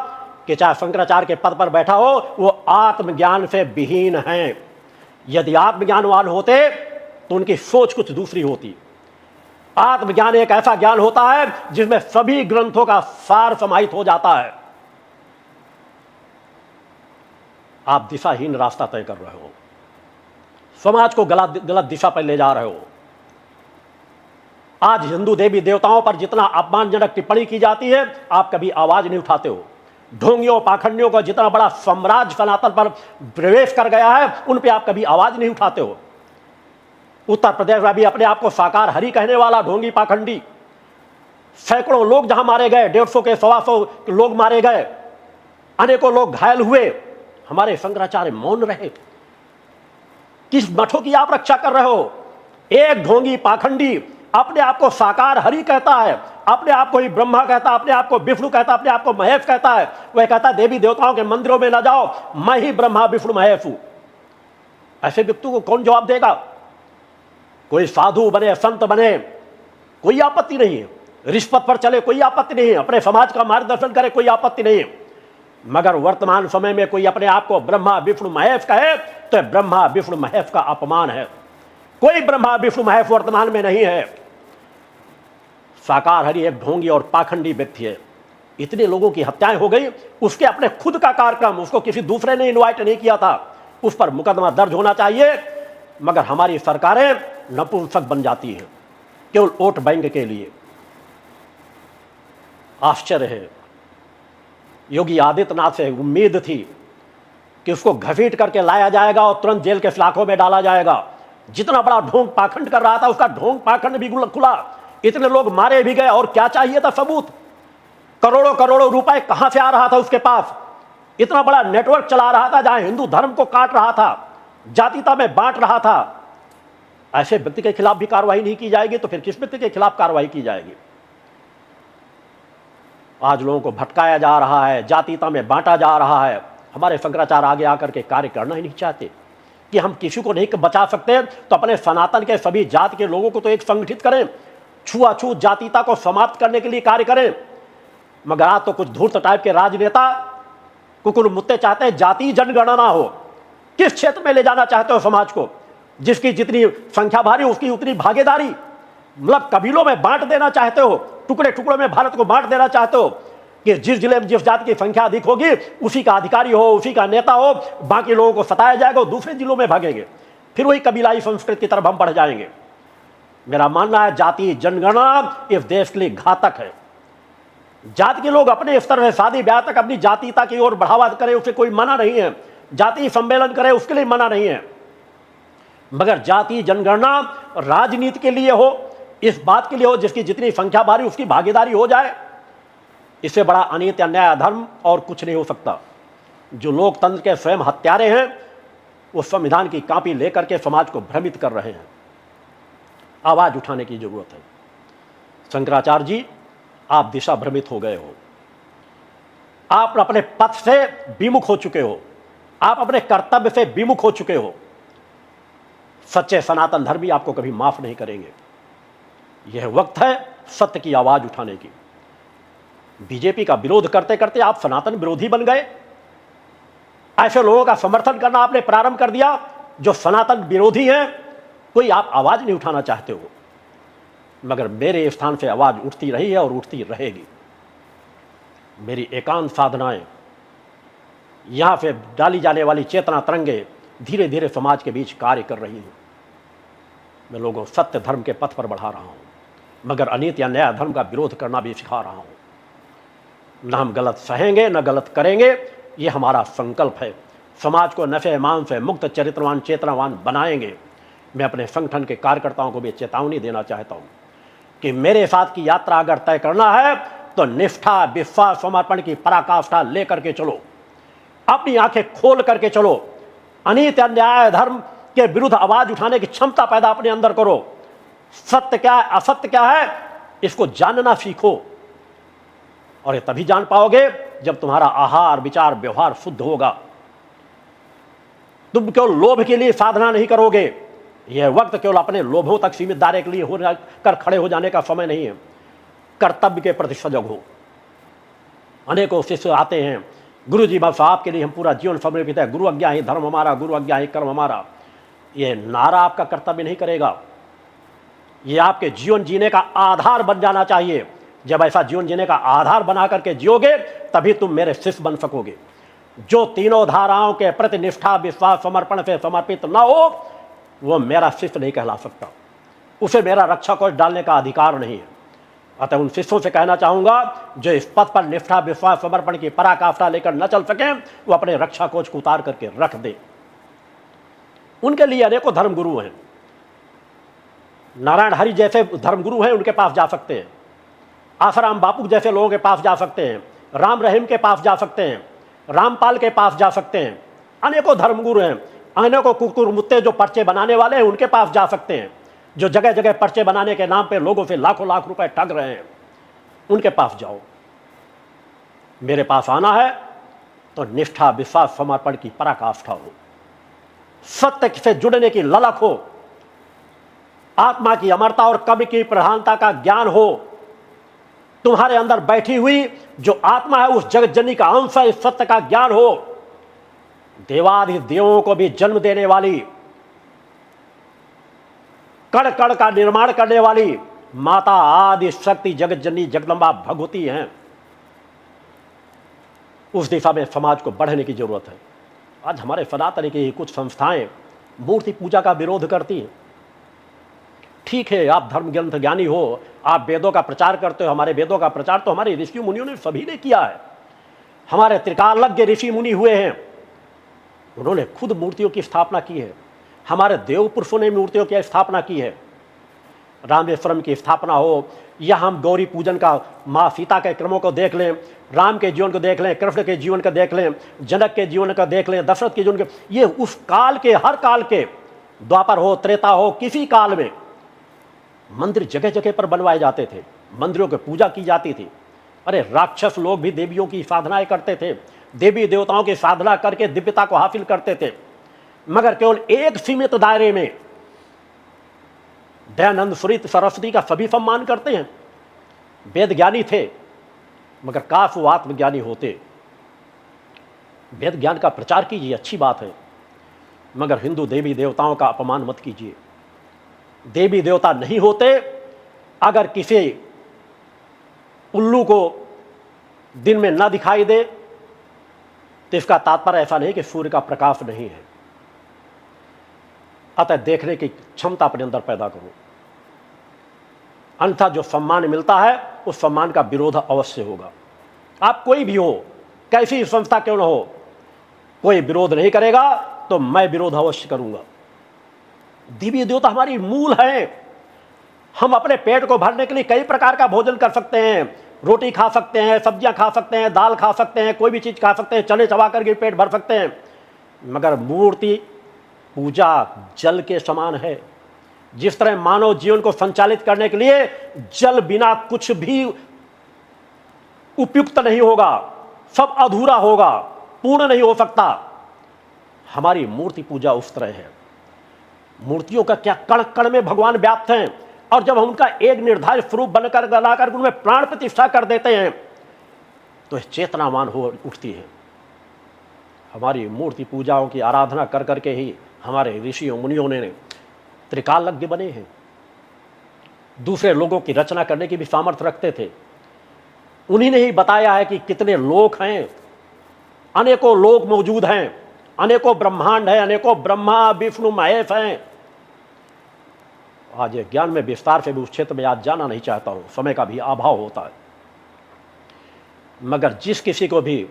कि चाहे शंकराचार्य के पद पर बैठा हो, वो आत्मज्ञान से विहीन हैं। यदि आत्मज्ञानवान होते तो उनकी सोच कुछ दूसरी होती। आत्मज्ञान एक ऐसा ज्ञान होता है जिसमें सभी ग्रंथों का सार समाहित हो जाता है। आप दिशाहीन रास्ता तय कर रहे हो, समाज को गलत दिशा पर ले जा रहे हो। आज हिंदू देवी देवताओं पर जितना अपमानजनक टिप्पणी की जाती है, आप कभी आवाज नहीं उठाते हो। ढोंगियों पाखंडियों का जितना बड़ा साम्राज्य सनातन पर प्रवेश कर गया है, उन पे आप कभी आवाज नहीं उठाते हो। उत्तर प्रदेश में भी अपने आप को साकार हरि कहने वाला ढोंगी पाखंडी, सैकड़ों लोग जहां मारे गए, 150 के 125 लोग मारे गए, अनेकों लोग घायल हुए, हमारे शंकराचार्य मौन रहे। किस मठों की आप रक्षा कर रहे हो? एक ढोंगी पाखंडी अपने आप को साकार हरि कहता है, अपने आप को ही ब्रह्मा कहता है, अपने आप को विष्णु कहता है, अपने आप को महेश कहता है। वह कहता है देवी देवताओं के मंदिरों में ना जाओ, मैं ही ब्रह्मा विष्णु महेश हूं। ऐसे व्यक्ति को कौन जवाब देगा? कोई साधु बने, संत बने, कोई आपत्ति नहीं है, रिश्वत पर चले कोई आपत्ति नहीं है, अपने समाज का मार्गदर्शन करे कोई आपत्ति नहीं है, मगर वर्तमान समय में कोई अपने आप को ब्रह्मा विष्णु महेश कहे तो ब्रह्मा विष्णु महेश का अपमान है। कोई ब्रह्मा विष्णु महेश वर्तमान में नहीं है। साकार हरि एक ढोंगी और पाखंडी व्यक्ति है। इतने लोगों की हत्याएं हो गई, उसके अपने खुद का कार्यक्रम, उसको किसी दूसरे ने इनवाइट नहीं किया था, उस पर मुकदमा दर्ज होना चाहिए, मगर हमारी सरकारें नपुंसक बन जाती हैं केवल वोट बैंक के लिए। आश्चर्य है। योगी आदित्यनाथ से उम्मीद थी कि उसको घसीट करके लाया जाएगा और तुरंत जेल के सलाखों में डाला जाएगा। जितना बड़ा ढोंग पाखंड कर रहा था, उसका ढोंग पाखंड भी खुला। इतने लोग मारे भी गए और क्या चाहिए था सबूत? करोड़ों करोड़ों रुपए कहां से आ रहा था उसके पास? इतना बड़ा नेटवर्क चला रहा था जहां हिंदू धर्म को काट रहा था, जातीयता में बांट रहा था। ऐसे व्यक्ति के खिलाफ भी कार्रवाई नहीं की जाएगी तो फिर किस व्यक्ति के खिलाफ कार्रवाई की जाएगी? आज लोगों को भटकाया जा रहा है, जातीयता में बांटा जा रहा है। हमारे शंकराचार्य आगे आकर के कार्य करना ही नहीं चाहते कि हम किसी को नहीं बचा सकते तो अपने सनातन के सभी जाति के लोगों को तो एक संगठित करें, छुआछूत जातीयता को समाप्त करने के लिए कार्य करें। मगर आज तो कुछ धूर्त टाइप के राजनेता कुकुर मुत्ते चाहते हैं जाति जनगणना हो। किस क्षेत्र में ले जाना चाहते हो समाज को? जिसकी जितनी संख्या भारी उसकी उतनी भागीदारी, मतलब कबीलों में बांट देना चाहते हो, टुकड़े टुकड़ों में भारत को बांट देना चाहते हो कि जिस जिले में जिस जाति की संख्या अधिक होगी उसी का अधिकारी हो, उसी का नेता हो, बाकी लोगों को सताया जाएगा और दूसरे जिलों में भागेंगे। फिर वही कबीलाई संस्कृति की तरफ हम बढ़ जाएंगे। मेरा मानना है जाति जनगणना इस देश के लिए घातक है। जाति के लोग अपने स्तर से शादी ब्याह तक अपनी जातीयता की ओर बढ़ावा करें, उसे कोई मना नहीं है। जाति सम्मेलन करे उसके लिए मना नहीं है, मगर जाति जनगणना राजनीति के लिए हो, इस बात के लिए हो जिसकी जितनी संख्या भारी उसकी भागीदारी हो जाए। इससे बड़ा अनीति अन्याय अधर्म और कुछ नहीं हो सकता। जो लोकतंत्र के स्वयं हत्यारे हैं वो संविधान की कॉपी लेकर के समाज को भ्रमित कर रहे हैं। आवाज उठाने की जरूरत है। शंकराचार्य जी, आप दिशा भ्रमित हो गए हो, आप अपने पथ से विमुख हो चुके हो, आप अपने कर्तव्य से विमुख हो चुके हो। सच्चे सनातन धर्मी आपको कभी माफ नहीं करेंगे। यह वक्त है सत्य की आवाज उठाने की। बीजेपी का विरोध करते करते आप सनातन विरोधी बन गए। ऐसे लोगों का समर्थन करना आपने प्रारंभ कर दिया जो सनातन विरोधी हैं। कोई आप आवाज नहीं उठाना चाहते हो, मगर मेरे स्थान से आवाज उठती रही है और उठती रहेगी। मेरी एकांत साधनाएं, यहां से डाली जाने वाली चेतना तरंगे धीरे धीरे समाज के बीच कार्य कर रही हैं। मैं लोगों सत्य धर्म के पथ पर बढ़ा रहा हूं, मगर अनीति या न्याय धर्म का विरोध करना भी सिखा रहा हूं। न हम गलत सहेंगे न गलत करेंगे, ये हमारा संकल्प है। समाज को नशे मान से मुक्त चरित्रवान चेतनावान बनाएंगे। मैं अपने संगठन के कार्यकर्ताओं को भी चेतावनी देना चाहता हूं कि मेरे साथ की यात्रा अगर तय करना है तो निष्ठा, विश्वास, समर्पण की पराकाष्ठा लेकर के चलो। अपनी आंखें खोल करके चलो। अनीति अन्याय धर्म के विरुद्ध आवाज उठाने की क्षमता पैदा अपने अंदर करो। सत्य क्या है, असत्य क्या है, इसको जानना सीखो। और ये तभी जान पाओगे जब तुम्हारा आहार, विचार, व्यवहार शुद्ध होगा। तुम केवल लोभ के लिए साधना नहीं करोगे। यह वक्त केवल अपने लोभों तक सीमित दायरे के लिए कर खड़े हो जाने का समय नहीं है। कर्तव्य के प्रति सजग हो। अनेकों शिष्य आते हैं, गुरु जी बस आपके लिए हम पूरा जीवन समर्पित है, गुरु आज्ञा ही धर्म हमारा, गुरु आज्ञा ही कर्म हमारा। यह नारा आपका कर्तव्य नहीं करेगा, यह आपके जीवन जीने का आधार बन जाना चाहिए। जब ऐसा जीवन जीने का आधार बना करके जियोगे तभी तुम मेरे शिष्य बन सकोगे। जो तीनों धाराओं के प्रति निष्ठा, विश्वास, समर्पण से समर्पित न हो वो मेरा शिष्य नहीं कहला सकता। उसे मेरा रक्षा कवच डालने का अधिकार नहीं है। अतः उन शिष्यों से कहना चाहूंगा जो इस पथ पर निष्ठा, विश्वास, समर्पण की पराकाष्ठा लेकर न चल सके वो अपने रक्षा कवच को उतार करके रख दे। उनके लिए अनेकों धर्मगुरु हैं। नारायण हरि जैसे धर्मगुरु हैं, उनके पास जा सकते हैं। आसाराम बापू जैसे लोगों के पास जा सकते हैं। राम रहीम के पास जा सकते हैं। रामपाल के पास जा सकते हैं। अनेकों धर्मगुरु हैं। अनेकों कुकुर मुत्ते जो पर्चे बनाने वाले हैं उनके पास जा सकते हैं। जो जगह जगह पर्चे बनाने के नाम पे लोगों से लाखों लाख रुपए ठग रहे हैं, उनके पास जाओ। मेरे पास आना है तो निष्ठा, विश्वास, समर्पण की पराकाष्ठा हो। सत्य से जुड़ने की ललक हो, आत्मा की अमरता और कवि की प्रधानता का ज्ञान हो, तुम्हारे अंदर बैठी हुई जो आत्मा है उस जगत जननी का अंश है, इस सत्य का ज्ञान हो, देवाधिदेवों को भी जन्म देने वाली, कण कण का निर्माण करने वाली माता आदि शक्ति जगत जननी जगदम्बा भगवती हैं। उस दिशा में समाज को बढ़ने की जरूरत है। आज हमारे सनातन की कुछ संस्थाएं मूर्ति पूजा का विरोध करती हैं। ठीक है, आप धर्म ग्रंथ ज्ञानी हो, आप वेदों का प्रचार करते हो, हमारे वेदों का प्रचार तो हमारे ऋषि मुनियों ने सभी ने किया है। हमारे त्रिकालज्ञ ऋषि मुनि हुए हैं, उन्होंने खुद मूर्तियों की स्थापना की है। हमारे देव पुरुषों ने मूर्तियों की स्थापना की है। रामेश्वरम की स्थापना हो, या हम गौरी पूजन का माँ सीता के क्रमों को देख लें, राम के जीवन को देख लें, कृष्ण के जीवन को देख लें, जनक के जीवन का देख लें, दशरथ के जीवन के, ये उस काल के, हर काल के, द्वापर हो, त्रेता हो, किसी काल में मंदिर जगह जगह पर बनवाए जाते थे, मंदिरों की पूजा की जाती थी। अरे राक्षस लोग भी देवियों की साधनाएं करते थे, देवी देवताओं की साधना करके दिव्यता को हासिल करते थे, मगर केवल एक सीमित दायरे में। दयानंद सुरीत सरस्वती का सभी सम्मान करते हैं, वेद ज्ञानी थे, मगर काश वो आत्मज्ञानी होते। वेद ज्ञान का प्रचार कीजिए, अच्छी बात है, मगर हिंदू देवी देवताओं का अपमान मत कीजिए। देवी देवता नहीं होते अगर किसी उल्लू को दिन में न दिखाई दे तो इसका तात्पर्य ऐसा नहीं कि सूर्य का प्रकाश नहीं है। अतः देखने की क्षमता अपने अंदर पैदा करो, अन्यथा जो सम्मान मिलता है उस सम्मान का विरोध अवश्य होगा। आप कोई भी हो, कैसी संस्था क्यों न हो, कोई विरोध नहीं करेगा तो मैं विरोध अवश्य करूंगा। देवी देवता हमारी मूल है। हम अपने पेट को भरने के लिए कई प्रकार का भोजन कर सकते हैं, रोटी खा सकते हैं, सब्जियां खा सकते हैं, दाल खा सकते हैं, कोई भी चीज खा सकते हैं, चने चबा करके पेट भर सकते हैं, मगर मूर्ति पूजा जल के समान है। जिस तरह मानव जीवन को संचालित करने के लिए जल बिना कुछ भी उपयुक्त नहीं होगा, सब अधूरा होगा, पूर्ण नहीं हो सकता। हमारी मूर्ति पूजा उस तरह है। मूर्तियों का क्या कण कण में भगवान व्याप्त हैं, और जब हम उनका एक निर्धारित स्वरूप बनकर बनाकर उनमें प्राण प्रतिष्ठा कर देते हैं तो चेतनावान हो उठती है। हमारी मूर्ति पूजाओं की आराधना कर करके ही हमारे ऋषियों मुनियों ने त्रिकालज्ञ बने हैं। दूसरे लोगों की रचना करने की भी सामर्थ्य रखते थे। उन्हीं ने ही बताया है कि कितने लोक हैं, अनेकों लोक मौजूद हैं, अनेकों ब्रह्मांड है, अनेकों ब्रह्मा विष्णु महेश हैं। आज ये ज्ञान में विस्तार से भी उस क्षेत्र में आज जाना नहीं चाहता हूं, समय का भी अभाव होता है। मगर जिस किसी को भी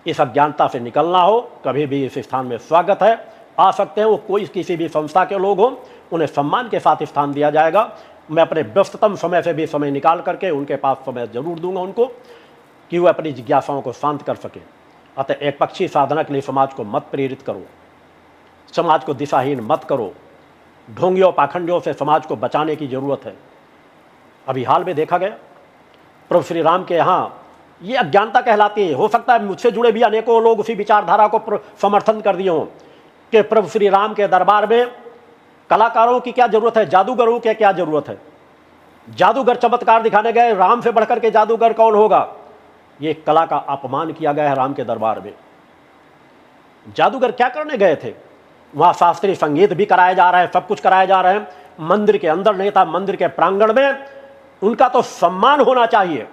इस अज्ञानता से निकलना हो, कभी भी इस स्थान में स्वागत है, आ सकते हैं। वो कोई किसी भी संस्था के लोग हों, उन्हें सम्मान के साथ स्थान दिया जाएगा। मैं अपने व्यस्ततम समय से भी समय निकाल करके उनके पास समय जरूर दूंगा उनको, कि वो अपनी जिज्ञासाओं को शांत कर सके। अतः एक पक्षी साधना के लिए समाज को मत प्रेरित करो, समाज को दिशाहीन मत करो। ढोंगियों पाखंडियों से समाज को बचाने की जरूरत है। अभी हाल में देखा गया प्रभु श्री राम के यहाँ ये अज्ञानता कहलाती है। हो सकता है मुझसे जुड़े भी अनेकों लोग उसी विचारधारा को समर्थन कर दिए हों कि प्रभु श्री राम के दरबार में कलाकारों की क्या जरूरत है, जादूगरों की क्या जरूरत है। जादूगर चमत्कार दिखाने गए, राम से बढ़कर के जादूगर कौन होगा। ये कला का अपमान किया गया है राम के दरबार में। जादूगर क्या करने गए थे, वहां शास्त्रीय संगीत भी कराया जा रहा है, सब कुछ कराया जा रहा है। मंदिर के अंदर नहीं था, मंदिर के प्रांगण में उनका तो सम्मान होना चाहिए।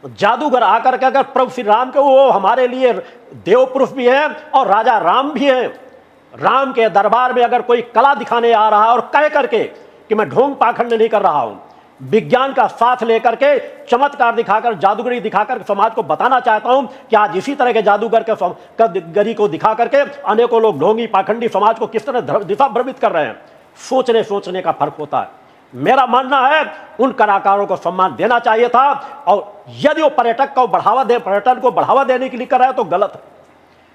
जादूगर आकर के अगर प्रभु श्री राम के, वो हमारे लिए देव पुरुष भी हैं और राजा राम भी हैं, राम के दरबार में अगर कोई कला दिखाने आ रहा है और कह करके कि मैं ढोंग पाखंड नहीं कर रहा हूं, विज्ञान का साथ लेकर के चमत्कार दिखाकर, जादूगरी दिखाकर समाज को बताना चाहता हूं कि आज इसी तरह के जादूगर के गरी को दिखा करके अनेकों लोग ढोंगी पाखंडी समाज को किस तरह दिशा भ्रमित कर रहे हैं। सोचने का फर्क होता है। मेरा मानना है उन कलाकारों को सम्मान देना चाहिए था, और यदि वो पर्यटक को बढ़ावा दे, पर्यटन को बढ़ावा देने के लिए कर रहे हैं तो गलत है।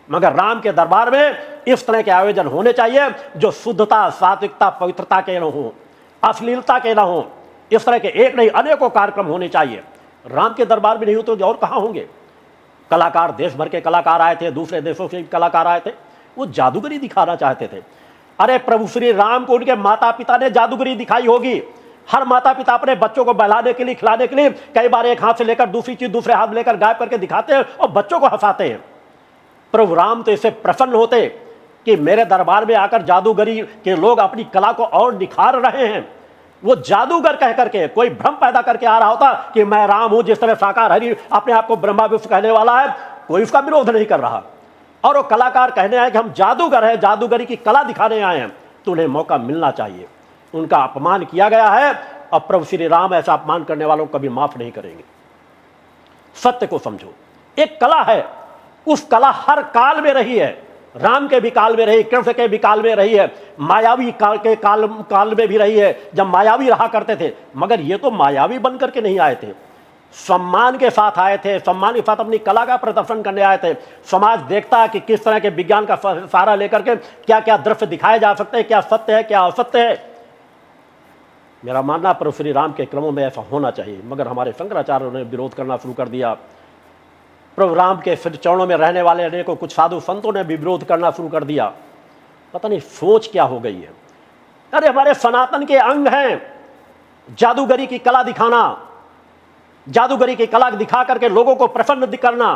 मगर राम के दरबार में इस तरह के आयोजन होने चाहिए जो शुद्धता, सात्विकता, पवित्रता के न हो, अश्लीलता के न हो। इस तरह के एक नहीं अनेकों कार्यक्रम होने चाहिए। राम के दरबार में नहीं हो तो और कहाँ होंगे। कलाकार, देश भर के कलाकार आए थे, दूसरे देशों से कलाकार आए थे, वो जादूगरी दिखाना चाहते थे। अरे प्रभु श्री राम को उनके माता पिता ने जादूगरी दिखाई होगी। हर माता पिता अपने बच्चों को बहलाने के लिए, खिलाने के लिए कई बार एक हाथ से लेकर दूसरी चीज दूसरे हाथ लेकर गायब करके दिखाते हैं और बच्चों को हंसाते हैं। प्रभु राम तो इससे प्रसन्न होते कि मेरे दरबार में आकर जादूगरी के लोग अपनी कला को और निखार रहे हैं। वो जादूगर कह करके कोई भ्रम पैदा करके आ रहा होता कि मैं राम हूं, जिस तरह साकार हरि अपने आप को ब्रह्मा विष्णु कहने वाला है, कोई उसका विरोध नहीं कर रहा। और वो कलाकार कहने आए कि हम जादूगर हैं, जादूगरी की कला दिखाने आए हैं, तो उन्हें मौका मिलना चाहिए। उनका अपमान किया गया है और प्रभु श्री राम ऐसा अपमान करने वालों को कभी माफ नहीं करेंगे। सत्य को समझो, एक कला है, उस कला हर काल में रही है। राम के भी काल में रही, कृष्ण के भी काल में रही है, मायावी काल के काल में भी रही है, जब मायावी रहा करते थे। मगर ये तो मायावी बन करके नहीं आए थे, सम्मान के साथ आए थे, सम्मान के साथ अपनी कला का प्रदर्शन करने आए थे। समाज देखता है कि किस तरह के विज्ञान का सहारा लेकर के क्या क्या दृश्य दिखाए जा सकते हैं, क्या सत्य है क्या असत्य है। मेरा मानना प्रभु श्री राम के क्रमों में ऐसा होना चाहिए, मगर हमारे शंकराचार्यों ने विरोध करना शुरू कर दिया। प्रभु राम के चरणों में रहने वाले अनेकों कुछ साधु संतों ने भी विरोध करना शुरू कर दिया। पता नहीं सोच क्या हो गई है। अरे हमारे सनातन के अंग हैं जादूगरी की कला दिखाना, जादूगरी की कला दिखा करके लोगों को प्रसन्न करना,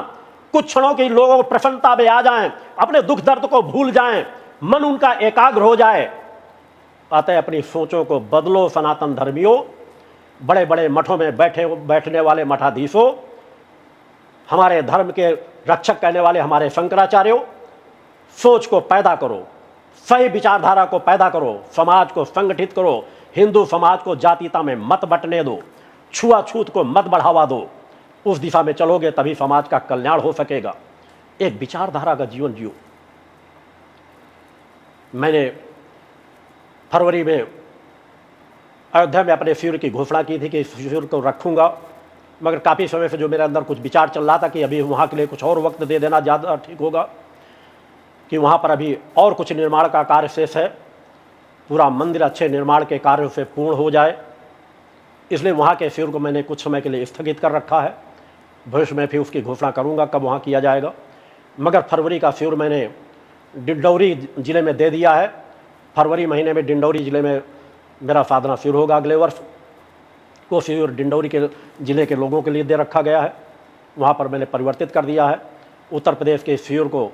कुछ क्षणों की लोगों को प्रसन्नता में आ जाएं, अपने दुख दर्द को भूल जाएं, मन उनका एकाग्र हो जाए। अतः अपनी सोचों को बदलो सनातन धर्मियों, बड़े बड़े मठों में बैठने वाले मठाधीशों, हमारे धर्म के रक्षक कहने वाले हमारे शंकराचार्यों, सोच को पैदा करो, सही विचारधारा को पैदा करो, समाज को संगठित करो, हिंदू समाज को जातीयता में मत बंटने दो, छुआछूत को मत बढ़ावा दो। उस दिशा में चलोगे तभी समाज का कल्याण हो सकेगा। एक विचारधारा का जीवन जियो। मैंने फरवरी में अयोध्या में अपने शिविर की घोषणा की थी कि शिविर को रखूंगा, मगर काफ़ी समय से जो मेरे अंदर कुछ विचार चल रहा था कि अभी वहाँ के लिए कुछ और वक्त दे देना ज़्यादा ठीक होगा, कि वहाँ पर अभी और कुछ निर्माण का कार्य शेष है, पूरा मंदिर अच्छे निर्माण के कार्यों से पूर्ण हो जाए, इसलिए वहाँ के शिविर को मैंने कुछ समय के लिए स्थगित कर रखा है। भविष्य में फिर उसकी घोषणा करूँगा कब वहाँ किया जाएगा। मगर फरवरी का शिविर मैंने डिंडौरी ज़िले में दे दिया है। फरवरी महीने में डिंडौरी ज़िले में मेरा साधना शिविर होगा। अगले वर्ष को शिविर डिंडौरी के ज़िले के लोगों के लिए दे रखा गया है, वहाँ पर मैंने परिवर्तित कर दिया है। उत्तर प्रदेश के शिविर को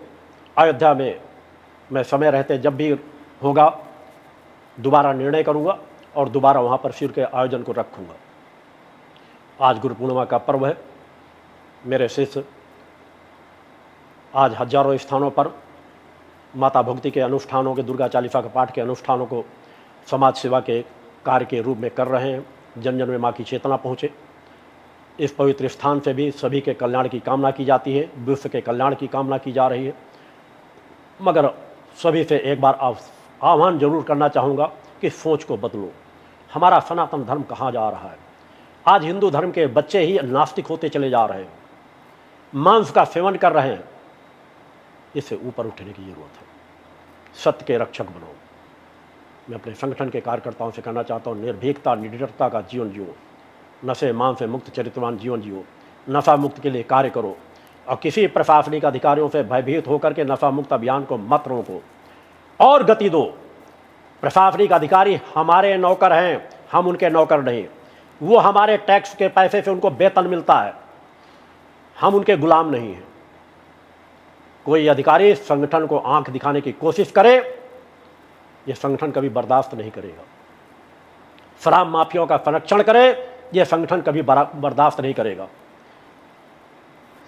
अयोध्या में मैं समय रहते जब भी होगा दोबारा निर्णय करूँगा और दोबारा वहाँ पर शिविर के आयोजन को रखूँगा। आज गुरु पूर्णिमा का पर्व है। मेरे शिष्य आज हजारों स्थानों पर माता भक्ति के अनुष्ठानों के, दुर्गा चालीसा के पाठ के अनुष्ठानों को समाज सेवा के कार्य के रूप में कर रहे हैं। जन जन में माँ की चेतना पहुँचे, इस पवित्र स्थान से भी सभी के कल्याण की कामना की जाती है, विश्व के कल्याण की कामना की जा रही है। मगर सभी से एक बार आह्वान जरूर करना चाहूँगा कि सोच को बदलो। हमारा सनातन धर्म कहाँ जा रहा है? आज हिंदू धर्म के बच्चे ही नास्तिक होते चले जा रहे हैं, मांस का सेवन कर रहे हैं। इससे ऊपर उठने की जरूरत है। सत्य के रक्षक बनो। मैं अपने संगठन के कार्यकर्ताओं से कहना चाहता हूँ, निर्भीकता निडरता का जीवन जियो, नशे मान से मुक्त चरित्रवान जीवन जियो, नशा मुक्त के लिए कार्य करो और किसी प्रशासनिक अधिकारियों से भयभीत होकर के नशा मुक्त अभियान को मत रोको और गति दो। प्रशासनिक अधिकारी हमारे नौकर हैं, हम उनके नौकर नहीं। वो हमारे टैक्स के पैसे से उनको वेतन मिलता है, हम उनके गुलाम नहीं हैं। कोई अधिकारी संगठन को आंख दिखाने की कोशिश करे, यह संगठन कभी बर्दाश्त नहीं करेगा। शराब माफियाओं का संरक्षण करे, यह संगठन कभी बर्दाश्त नहीं करेगा।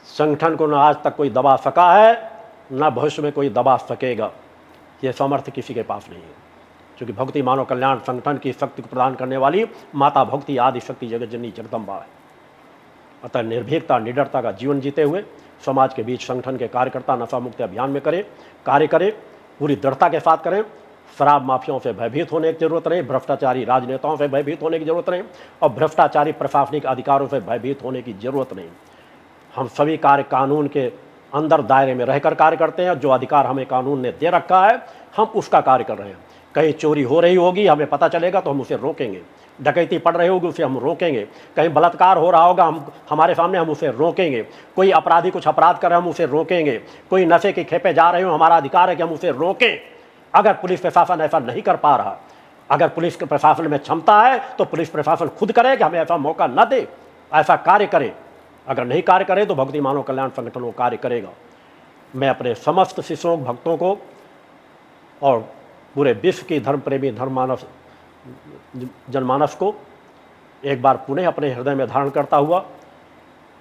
संगठन को न आज तक कोई दबा सका है, न भविष्य में कोई दबा सकेगा। यह सामर्थ्य किसी के पास नहीं है, क्योंकि भक्ति मानव कल्याण संगठन की शक्ति को प्रदान करने वाली माता भक्ति आदि शक्ति जगत जननी जगदम्बा है। अतः निर्भीकता निडरता का जीवन जीते हुए समाज के बीच संगठन के कार्यकर्ता नशा मुक्ति अभियान में कार्य करें, पूरी दृढ़ता के साथ करें। शराब माफियाओं से भयभीत होने की जरूरत नहीं, भ्रष्टाचारी राजनेताओं से भयभीत होने की जरूरत नहीं और भ्रष्टाचारी प्रशासनिक अधिकारों से भयभीत होने की जरूरत नहीं। हम सभी कार्य कानून के अंदर दायरे में रहकर कार्य करते हैं। जो अधिकार हमें कानून ने दे रखा है, हम उसका कार्य कर रहे हैं। कहीं चोरी हो रही होगी, हमें पता चलेगा तो हम उसे रोकेंगे। डकैती पड़ रही होगी, उसे हम रोकेंगे। कहीं बलात्कार हो रहा होगा, हमारे सामने, हम उसे रोकेंगे। कोई अपराधी कुछ अपराध कर रहे हैं, हम उसे रोकेंगे। कोई नशे की खेपे जा रहे हो, हमारा अधिकार है कि हम उसे रोकें। अगर पुलिस प्रशासन ऐसा नहीं कर पा रहा, अगर पुलिस के प्रशासन में क्षमता है तो पुलिस प्रशासन खुद करे कि हमें ऐसा मौका न दे, ऐसा कार्य करे। अगर नहीं कार्य करे तो भक्ति मानव कल्याण संगठन वो कार्य करेगा। मैं अपने समस्त शिष्यों भक्तों को और पूरे विश्व की धर्म प्रेमी धर्ममानस जनमानस को एक बार पुनः अपने हृदय में धारण करता हुआ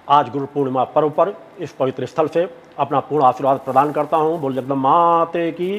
आज गुरु पूर्णिमा पर्व पर इस पवित्र स्थल से अपना पूर्ण आशीर्वाद प्रदान करता हूँ। बोल जगदम्बा माते की।